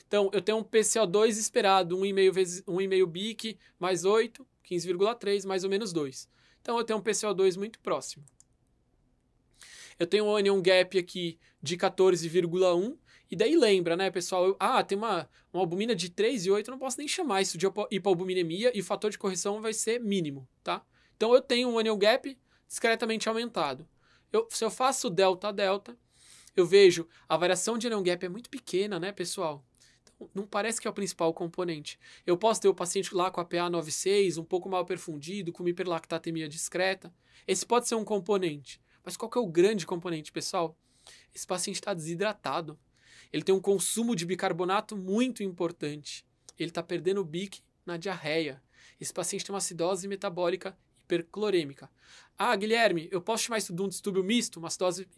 Então, eu tenho um PCO2 esperado, 1,5 BIC, mais 8, 15,3, mais ou menos 2. Então, eu tenho um PCO2 muito próximo. Eu tenho um anion gap aqui de 14,1. E daí lembra, né, pessoal? Tem uma albumina de 3,8, eu não posso nem chamar isso de hipoalbuminemia e o fator de correção vai ser mínimo, tá? Então, eu tenho um anion gap discretamente aumentado. Se eu faço delta-delta, eu vejo a variação de anion gap é muito pequena, né, pessoal? Então, não parece que é o principal componente. Eu posso ter o paciente lá com a PA 9,6, um pouco mal perfundido, com hiperlactatemia discreta. Esse pode ser um componente. Mas qual que é o grande componente, pessoal? Esse paciente está desidratado. Ele tem um consumo de bicarbonato muito importante. Ele está perdendo o BIC na diarreia. Esse paciente tem uma acidose metabólica hiperclorêmica. Guilherme, eu posso chamar isso de um distúrbio misto, uma acidose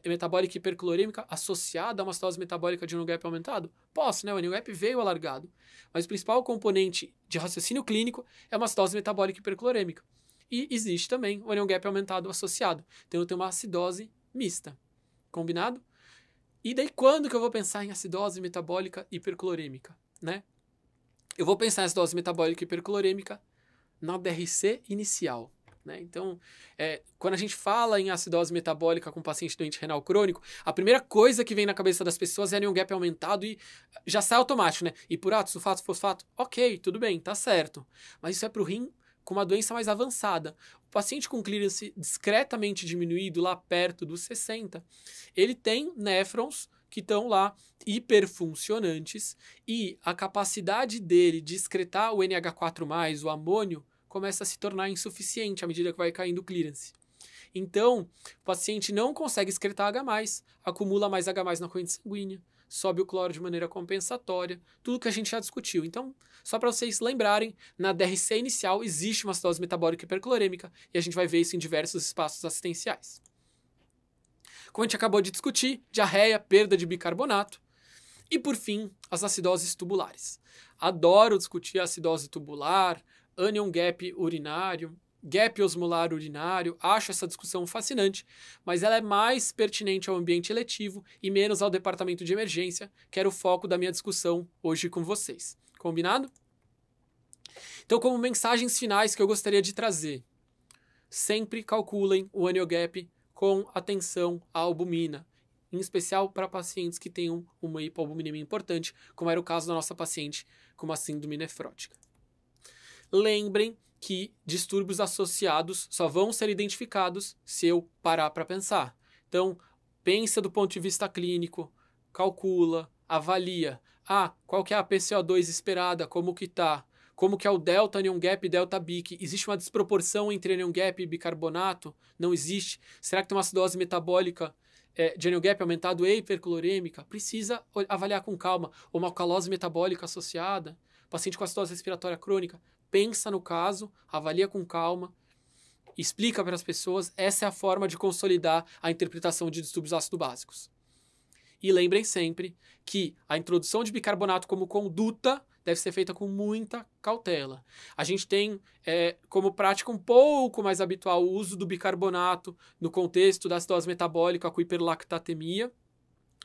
metabólica hiperclorêmica associada a uma acidose metabólica de anion gap aumentado? Posso, né? O anion gap veio alargado. Mas o principal componente de raciocínio clínico é uma acidose metabólica hiperclorêmica. E existe também o anion gap aumentado associado. Então eu tenho uma acidose mista. Combinado? E daí quando que eu vou pensar em acidose metabólica hiperclorêmica, né? Eu vou pensar em acidose metabólica hiperclorêmica na DRC inicial, né? Então, quando a gente fala em acidose metabólica com paciente doente renal crônico, a primeira coisa que vem na cabeça das pessoas é anion gap aumentado e já sai automático, né? Hipurato, sulfato, fosfato, ok, tudo bem, tá certo. Mas isso é para o rim com uma doença mais avançada. O paciente com clearance discretamente diminuído, lá perto dos 60, ele tem néfrons que estão lá hiperfuncionantes e a capacidade dele de excretar o NH4+, o amônio, começa a se tornar insuficiente à medida que vai caindo o clearance. Então, o paciente não consegue excretar H+, acumula mais H+, na corrente sanguínea, sobe o cloro de maneira compensatória, tudo que a gente já discutiu. Então, só para vocês lembrarem, na DRC inicial existe uma acidose metabólica hiperclorêmica e a gente vai ver isso em diversos espaços assistenciais. Como a gente acabou de discutir, diarreia, perda de bicarbonato e, por fim, as acidoses tubulares. Adoro discutir a acidose tubular, anion gap urinário, gap osmolar urinário, acho essa discussão fascinante, mas ela é mais pertinente ao ambiente eletivo e menos ao departamento de emergência, que era o foco da minha discussão hoje com vocês. Combinado? Então, como mensagens finais que eu gostaria de trazer, sempre calculem o anion gap com atenção à albumina, em especial para pacientes que tenham uma hipoalbuminemia importante, como era o caso da nossa paciente com uma síndrome nefrótica. Lembrem que distúrbios associados só vão ser identificados se eu parar para pensar. Então, pensa do ponto de vista clínico, calcula, avalia. Qual que é a PCO2 esperada? Como que tá? Como que é o delta anion gap e delta BIC? Existe uma desproporção entre anion gap e bicarbonato? Não existe. Será que tem uma acidose metabólica de anion gap aumentado e hiperclorêmica? Precisa avaliar com calma. Ou uma alcalose metabólica associada? Paciente com acidose respiratória crônica? Pensa no caso, avalia com calma, explica para as pessoas. Essa é a forma de consolidar a interpretação de distúrbios ácido-básicos. E lembrem sempre que a introdução de bicarbonato como conduta deve ser feita com muita cautela. A gente tem como prática um pouco mais habitual o uso do bicarbonato no contexto da acidose metabólica com hiperlactatemia,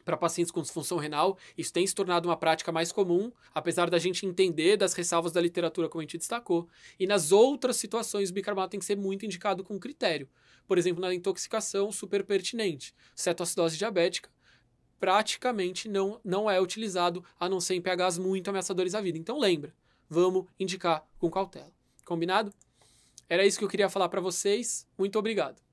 para pacientes com disfunção renal. Isso tem se tornado uma prática mais comum, apesar da gente entender das ressalvas da literatura, como a gente destacou. E nas outras situações, o bicarbonato tem que ser muito indicado com critério. Por exemplo, na intoxicação super pertinente, cetoacidose diabética, praticamente não é utilizado, a não ser em pHs muito ameaçadores à vida. Então lembra, vamos indicar com cautela. Combinado? Era isso que eu queria falar para vocês. Muito obrigado.